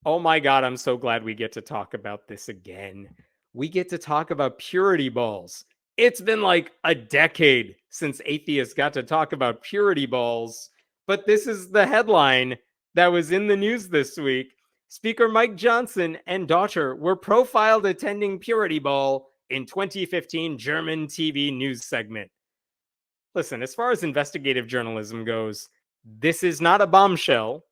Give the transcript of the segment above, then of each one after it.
Oh my God, I'm so glad we get to talk about this again. We get to talk about purity balls. It's been like a decade since atheists got to talk about purity balls, but this is the headline that was in the news this week. Speaker Mike Johnson and daughter were profiled attending purity ball in 2015 German TV news segment. Listen, as far as investigative journalism goes, this is not a bombshell.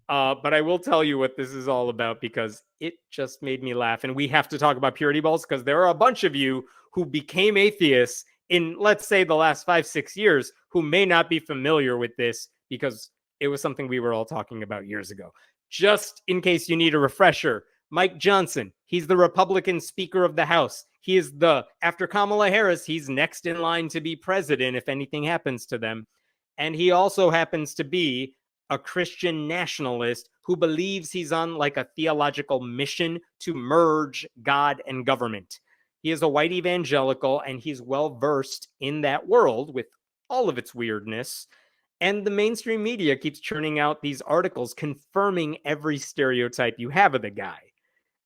But I will tell you what this is all about because it just made me laugh. And we have to talk about purity balls because there are a bunch of you who became atheists in, let's say, the last 5-6 years who may not be familiar with this because it was something we were all talking about years ago. Just in case you need a refresher, Mike Johnson, he's the Republican Speaker of the House. He is after Kamala Harris, he's next in line to be president if anything happens to them. And he also happens to be a Christian nationalist who believes he's on like a theological mission to merge God and government. He is a white evangelical and he's well versed in that world with all of its weirdness. And the mainstream media keeps churning out these articles confirming every stereotype you have of the guy.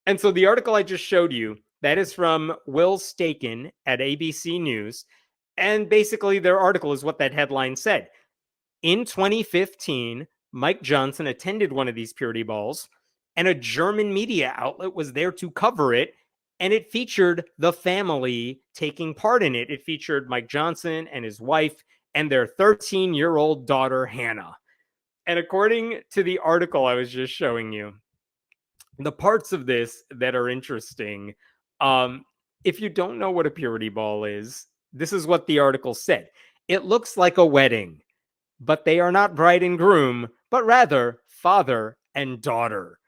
And so the article I just showed you, that is from Will Staken at ABC News. And basically, their article is what that headline said. In 2015, Mike Johnson attended one of these purity balls, and a German media outlet was there to cover it, and it featured the family taking part in it. It featured Mike Johnson and his wife and their 13-year-old daughter, Hannah. And according to the article I was just showing you, the parts of this that are interesting, if you don't know what a purity ball is, this is what the article said. It looks like a wedding, but they are not bride and groom, but rather father and daughter.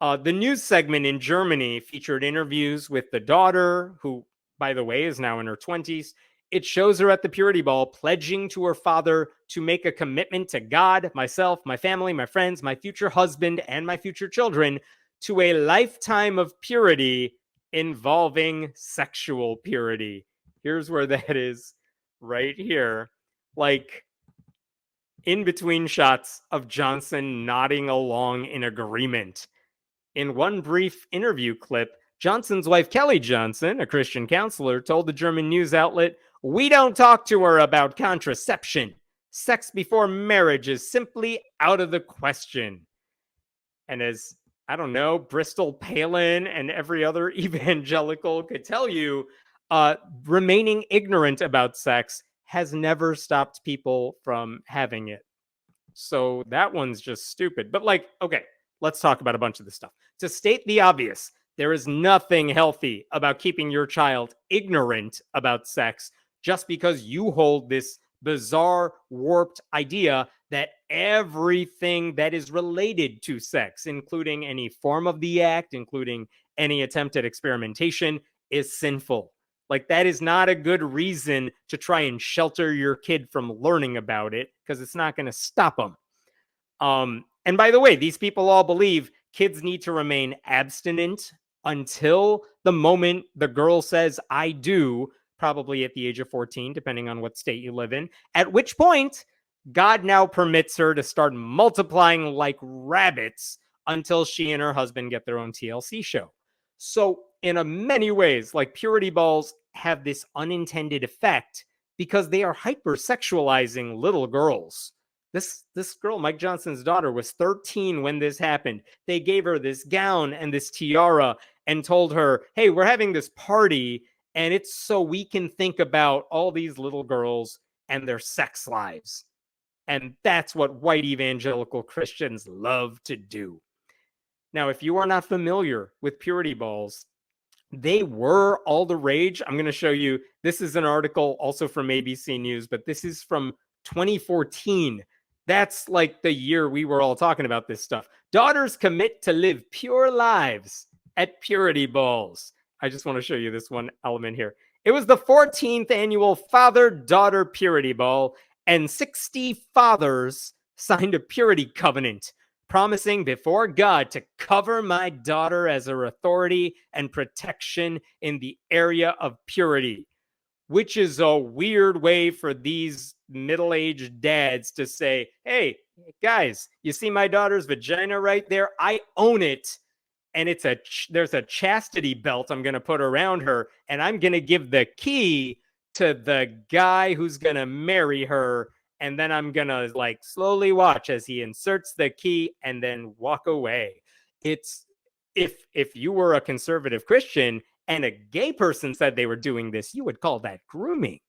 The news segment in Germany featured interviews with the daughter, who, by the way, is now in her 20s. It shows her at the purity ball pledging to her father to make a commitment to God, myself, my family, my friends, my future husband, and my future children to a lifetime of purity involving sexual purity. Here's where that is right here. Like, in between shots of Johnson nodding along in agreement. In one brief interview clip, Johnson's wife, Kelly Johnson, a Christian counselor, told the German news outlet, "We don't talk to her about contraception. Sex before marriage is simply out of the question." And as, I don't know, Bristol Palin and every other evangelical could tell you, remaining ignorant about sex has never stopped people from having it. So that one's just stupid. But like, okay, let's talk about a bunch of this stuff. To state the obvious, there is nothing healthy about keeping your child ignorant about sex just because you hold this bizarre, warped idea that everything that is related to sex, including any form of the act, including any attempt at experimentation, is sinful. Like, that is not a good reason to try and shelter your kid from learning about it because it's not going to stop them. And by the way, these people all believe kids need to remain abstinent until the moment the girl says, I do, probably at the age of 14, depending on what state you live in, at which point God now permits her to start multiplying like rabbits until she and her husband get their own TLC show. So in many ways, like, purity balls have this unintended effect because they are hypersexualizing little girls. This girl, Mike Johnson's daughter, was 13 when this happened. They gave her this gown and this tiara and told her, hey, we're having this party, and it's so we can think about all these little girls and their sex lives. And that's what white evangelical Christians love to do. Now, if you are not familiar with purity balls, they were all the rage. I'm going to show you. This is an article also from ABC News, but this is from 2014. That's like the year we were all talking about this stuff. Daughters commit to live pure lives at purity balls. I just want to show you this one element here. It was the 14th annual father-daughter purity ball, and 60 fathers signed a purity covenant, promising before God to cover my daughter as her authority and protection in the area of purity. which is a weird way for these middle-aged dads to say, hey, guys, you see my daughter's vagina right there? I own it. And there's a chastity belt I'm going to put around her, and I'm going to give the key to the guy who's going to marry her. And then I'm going to like slowly watch as he inserts the key and then walk away. It's if you were a conservative Christian and a gay person said they were doing this, you would call that grooming.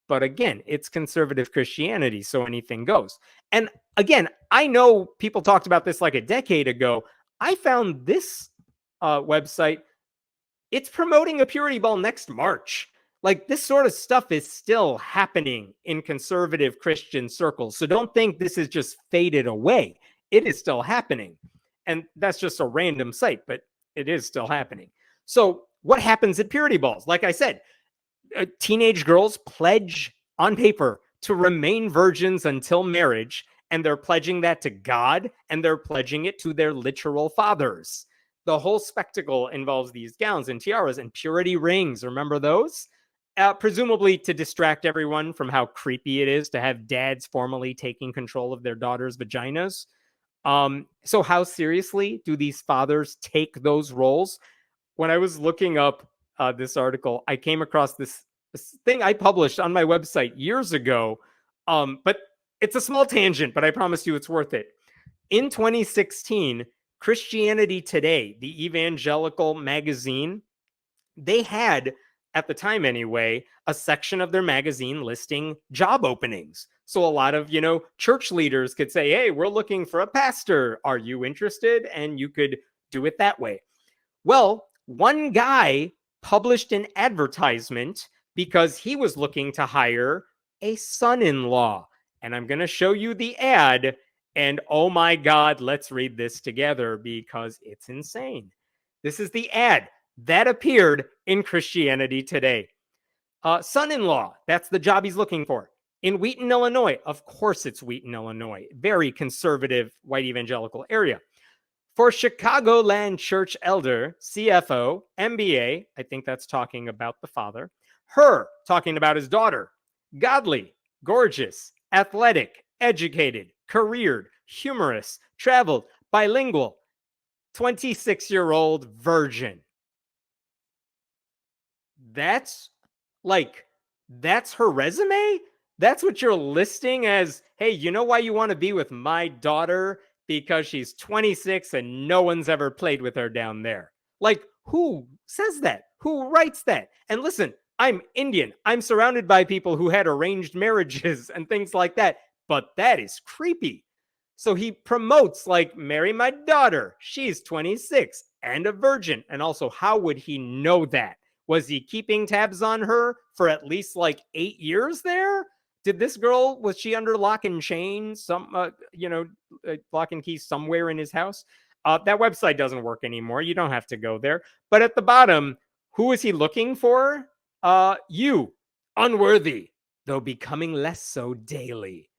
But again, it's conservative Christianity, so anything goes. And again, I know people talked about this like a decade ago. I found this website, it's promoting a purity ball next March. Like, this sort of stuff is still happening in conservative Christian circles. So don't think this is just faded away. It is still happening. And that's just a random site, but it is still happening. So what happens at purity balls? Like I said, teenage girls pledge on paper to remain virgins until marriage, and they're pledging that to God, and they're pledging it to their literal fathers. The whole spectacle involves these gowns and tiaras and purity rings. Remember those? Presumably to distract everyone from how creepy it is to have dads formally taking control of their daughters' vaginas. So how seriously do these fathers take those roles? When I was looking up this article, I came across this thing I published on my website years ago. But it's a small tangent, but I promise you it's worth it. In 2016, Christianity Today, the evangelical magazine, they had, at the time anyway, a section of their magazine listing job openings. So a lot of, church leaders could say, hey, we're looking for a pastor. Are you interested? And you could do it that way. Well, one guy published an advertisement because he was looking to hire a son-in-law. And I'm going to show you the ad. And oh my God, let's read this together because it's insane. This is the ad that appeared in Christianity Today. Son-in-law, that's the job he's looking for. In Wheaton, Illinois. Of course it's Wheaton, Illinois. Very conservative white evangelical area. For Chicagoland church elder, CFO, MBA, I think that's talking about the father. Her, talking about his daughter. Godly, gorgeous, athletic, educated, careered, humorous, traveled, bilingual, 26-year-old virgin. That's her resume? That's what you're listing as, hey, you know why you want to be with my daughter? Because she's 26 and no one's ever played with her down there. Like, who says that? Who writes that? And listen, I'm Indian. I'm surrounded by people who had arranged marriages and things like that. But that is creepy. So he promotes, like, marry my daughter. She's 26 and a virgin. And also, how would he know that? Was he keeping tabs on her for at least like 8 years there? Did this girl, was she under lock and chain, lock and key somewhere in his house? That website doesn't work anymore. You don't have to go there. But at the bottom, who is he looking for? You, unworthy, though becoming less so daily.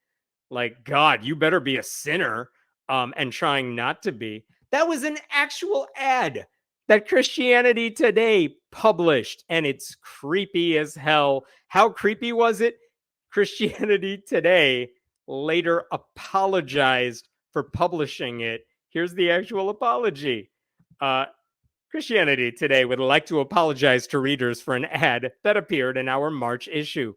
Like, God, you better be a sinner, and trying not to be. That was an actual ad that Christianity Today published, and it's creepy as hell. How creepy was it? Christianity Today later apologized for publishing it. Here's the actual apology. Christianity Today would like to apologize to readers for an ad that appeared in our March issue.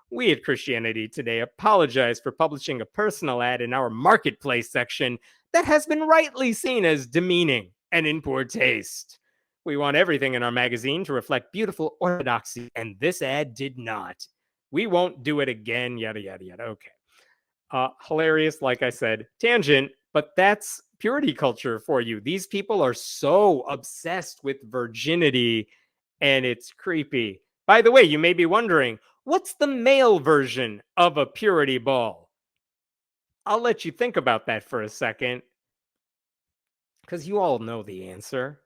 We at Christianity Today apologize for publishing a personal ad in our marketplace section that has been rightly seen as demeaning and in poor taste. We want everything in our magazine to reflect beautiful orthodoxy, and this ad did not. We won't do it again, yada, yada, yada. Okay. Hilarious, like I said. Tangent, but that's purity culture for you. These people are so obsessed with virginity, and it's creepy. By the way, you may be wondering, what's the male version of a purity ball? I'll let you think about that for a second, because you all know the answer.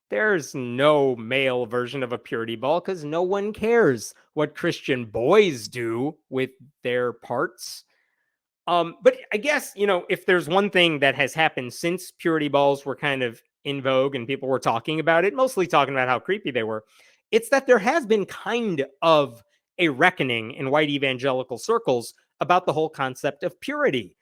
There's no male version of a purity ball because no one cares what Christian boys do with their parts. But I guess, if there's one thing that has happened since purity balls were kind of in vogue and people were talking about it, mostly talking about how creepy they were, it's that there has been kind of a reckoning in white evangelical circles about the whole concept of purity.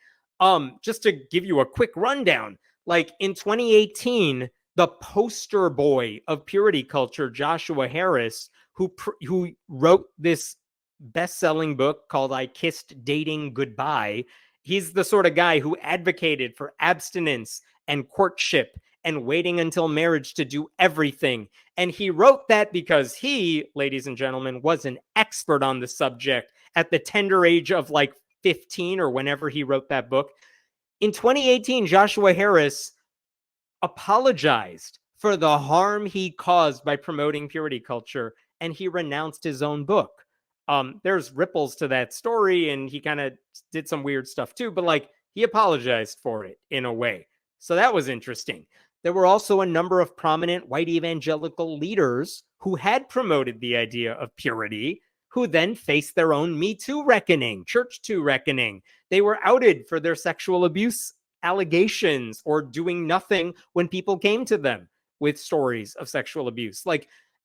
Just to give you a quick rundown, like in 2018, the poster boy of purity culture, Joshua Harris, who wrote this best-selling book called I Kissed Dating Goodbye. He's the sort of guy who advocated for abstinence and courtship and waiting until marriage to do everything. And he wrote that because he, ladies and gentlemen, was an expert on the subject at the tender age of like 15 or whenever he wrote that book. In 2018, Joshua Harris apologized for the harm he caused by promoting purity culture, and he renounced his own book. There's ripples to that story, and he kind of did some weird stuff too, but like he apologized for it in a way. So that was interesting. There were also a number of prominent white evangelical leaders who had promoted the idea of purity, who then faced their own Me Too reckoning, Church Too reckoning. They were outed for their sexual abuse allegations or doing nothing when people came to them with stories of sexual abuse.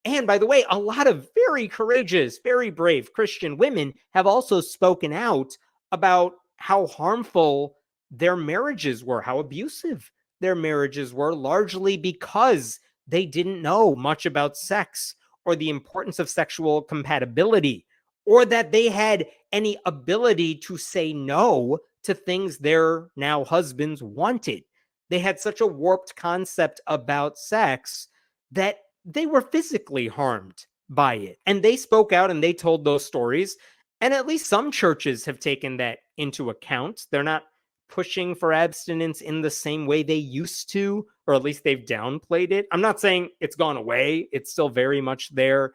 And by the way, a lot of very courageous, very brave Christian women have also spoken out about how harmful their marriages were, how abusive their marriages were, largely because they didn't know much about sex or the importance of sexual compatibility, or that they had any ability to say no to things their now husbands wanted. They had such a warped concept about sex that they were physically harmed by it. And they spoke out and they told those stories. And at least some churches have taken that into account. They're not pushing for abstinence in the same way they used to, or at least they've downplayed it. I'm not saying it's gone away. It's still very much there.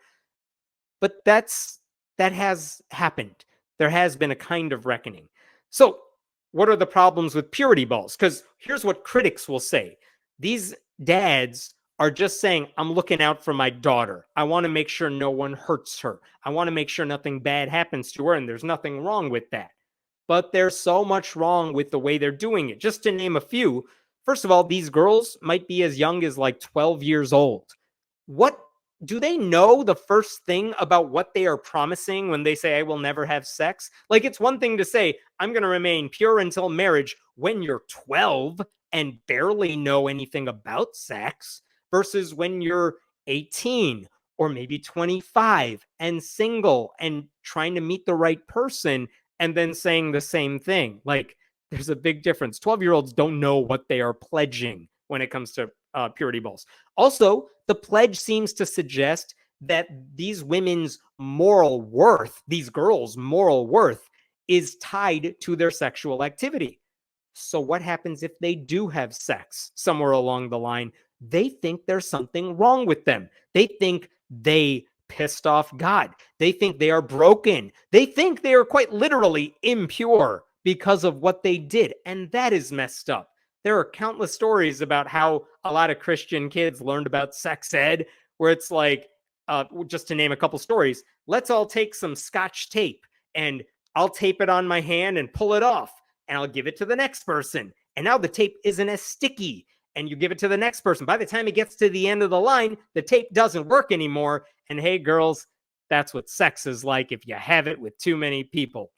But that has happened. There has been a kind of reckoning. So what are the problems with purity balls? Because here's what critics will say. These dads are just saying, I'm looking out for my daughter. I want to make sure no one hurts her. I want to make sure nothing bad happens to her, and there's nothing wrong with that. But there's so much wrong with the way they're doing it. Just to name a few, first of all, these girls might be as young as like 12 years old. What do they know the first thing about what they are promising when they say, I will never have sex? Like, it's one thing to say, I'm going to remain pure until marriage when you're 12 and barely know anything about sex, versus when you're 18 or maybe 25 and single and trying to meet the right person and then saying the same thing. Like, there's a big difference. 12-year-olds don't know what they are pledging when it comes to purity balls. Also, the pledge seems to suggest that these women's moral worth, these girls' moral worth, is tied to their sexual activity. So what happens if they do have sex somewhere along the line? They think there's something wrong with them. They think they pissed off God. They think they are broken. They think they are quite literally impure because of what they did. And that is messed up. There are countless stories about how a lot of Christian kids learned about sex ed, where it's like, just to name a couple stories, let's all take some Scotch tape and I'll tape it on my hand and pull it off, and I'll give it to the next person. And now the tape isn't as sticky, and you give it to the next person. By the time it gets to the end of the line, the tape doesn't work anymore. And hey, girls, that's what sex is like if you have it with too many people.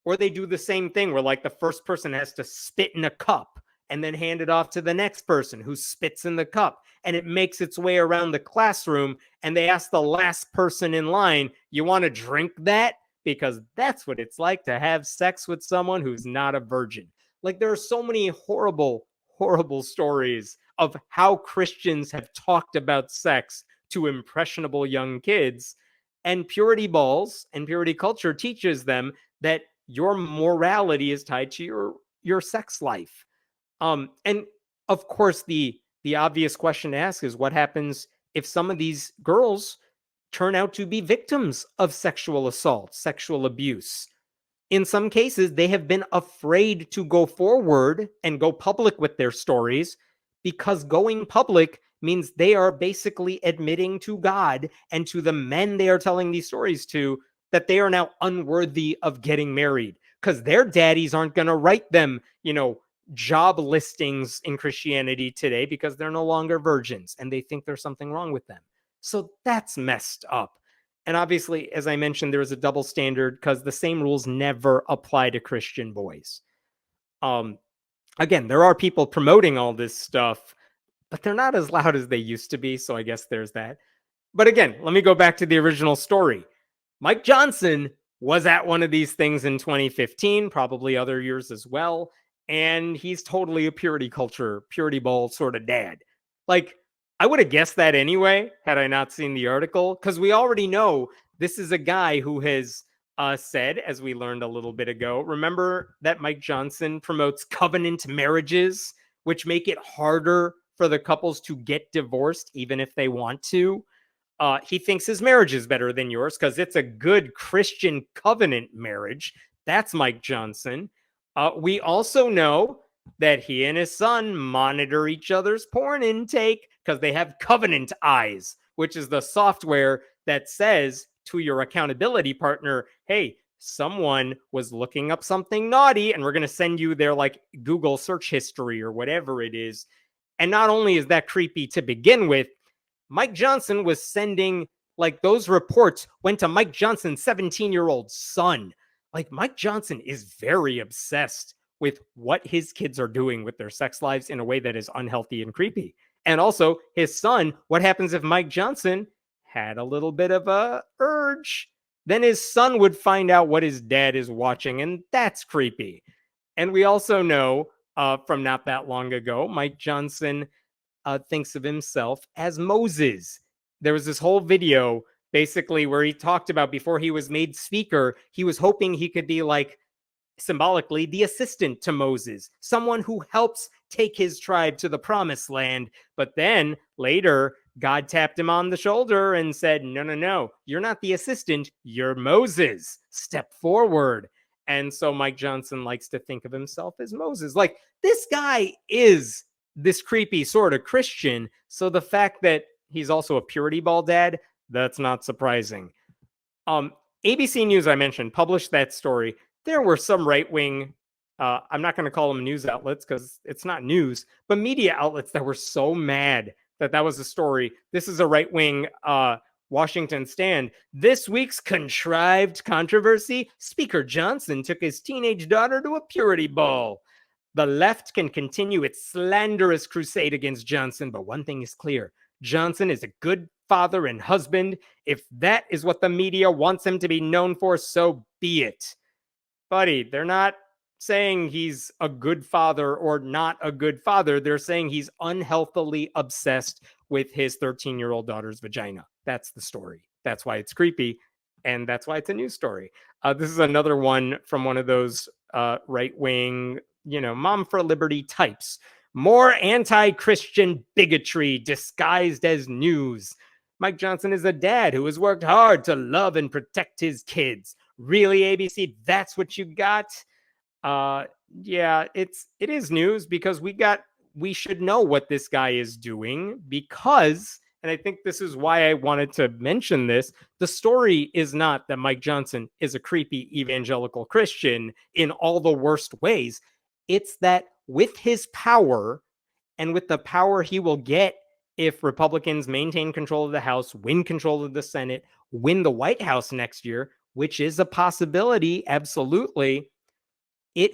Or they do the same thing where like the first person has to spit in a cup and then hand it off to the next person who spits in the cup. And it makes its way around the classroom. And they ask the last person in line, you want to drink that? Because that's what it's like to have sex with someone who's not a virgin. Like, there are so many horrible, horrible stories of how Christians have talked about sex to impressionable young kids. And purity balls and purity culture teaches them that your morality is tied to your sex life. And of course, the obvious question to ask is, what happens if some of these girls turn out to be victims of sexual assault, sexual abuse? In some cases, they have been afraid to go forward and go public with their stories, because going public means they are basically admitting to God and to the men they are telling these stories to that they are now unworthy of getting married, because their daddies aren't going to write them, job listings in Christianity today because they're no longer virgins and they think there's something wrong with them. So that's messed up. And obviously, as I mentioned, there is a double standard because the same rules never apply to Christian boys. Again, there are people promoting all this stuff, but they're not as loud as they used to be. So I guess there's that. But again, let me go back to the original story. Mike Johnson was at one of these things in 2015, probably other years as well. And he's totally a purity culture, purity ball sort of dad. Like, I would have guessed that anyway, had I not seen the article, because we already know this is a guy who has said, as we learned a little bit ago, remember that Mike Johnson promotes covenant marriages, which make it harder for the couples to get divorced, even if they want to. He thinks his marriage is better than yours because it's a good Christian covenant marriage. That's Mike Johnson. We also know that he and his son monitor each other's porn intake because they have Covenant Eyes, which is the software that says to your accountability partner, hey, someone was looking up something naughty and we're going to send you their like Google search history or whatever it is. And not only is that creepy to begin with, Mike Johnson was sending, like, those reports went to Mike Johnson's 17-year-old son. Like, Mike Johnson is very obsessed with what his kids are doing with their sex lives in a way that is unhealthy and creepy. And also, his son, what happens if Mike Johnson had a little bit of a urge? Then his son would find out what his dad is watching, and that's creepy. And we also know from not that long ago, Mike Johnson thinks of himself as Moses. There was this whole video basically where he talked about before he was made speaker, he was hoping he could be like symbolically the assistant to Moses, someone who helps take his tribe to the promised land. But then later, God tapped him on the shoulder and said, no, no, no, you're not the assistant, you're Moses. Step forward. And so Mike Johnson likes to think of himself as Moses. Like, this guy is this creepy sort of Christian. So the fact that he's also a purity ball dad, that's not surprising. ABC News, I mentioned, published that story. There were some right-wing, I'm not going to call them news outlets because it's not news, but media outlets that were so mad that that was a story. This is a right-wing Washington Stand. This week's contrived controversy, Speaker Johnson took his teenage daughter to a purity ball. The left can continue its slanderous crusade against Johnson, but one thing is clear. Johnson is a good father and husband. If that is what the media wants him to be known for, so be it. Buddy, they're not saying he's a good father or not a good father. They're saying he's unhealthily obsessed with his 13-year-old daughter's vagina. That's the story. That's why it's creepy, and that's why it's a news story. This is another one from one of those right-wing, Mom for Liberty types. More anti-Christian bigotry disguised as news. Mike Johnson is a dad who has worked hard to love and protect his kids. Really, ABC? That's what you got? Yeah, it is news because we should know what this guy is doing because, and I think this is why I wanted to mention this, the story is not that Mike Johnson is a creepy evangelical Christian in all the worst ways. It's that with his power and with the power he will get if Republicans maintain control of the House, win control of the Senate, win the White House next year, which is a possibility, absolutely,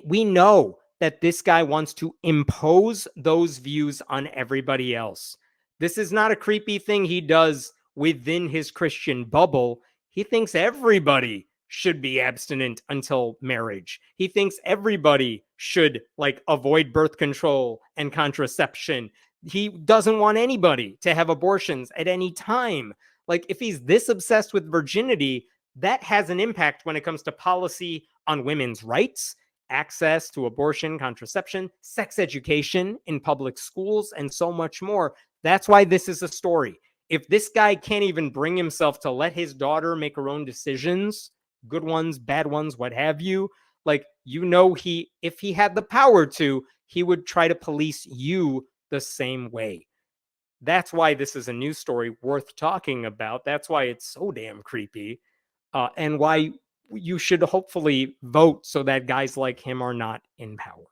we know that this guy wants to impose those views on everybody else. This is not a creepy thing he does within his Christian bubble. He thinks everybody should be abstinent until marriage. He thinks everybody should avoid birth control and contraception. He doesn't want anybody to have abortions at any time. Like, if he's this obsessed with virginity, that has an impact when it comes to policy on women's rights, access to abortion, contraception, sex education in public schools, and so much more. That's why this is a story. If this guy can't even bring himself to let his daughter make her own decisions, good ones, bad ones, what have you, if he had the power to, he would try to police you the same way. That's why this is a news story worth talking about. That's why it's so damn creepy. And why you should hopefully vote so that guys like him are not in power.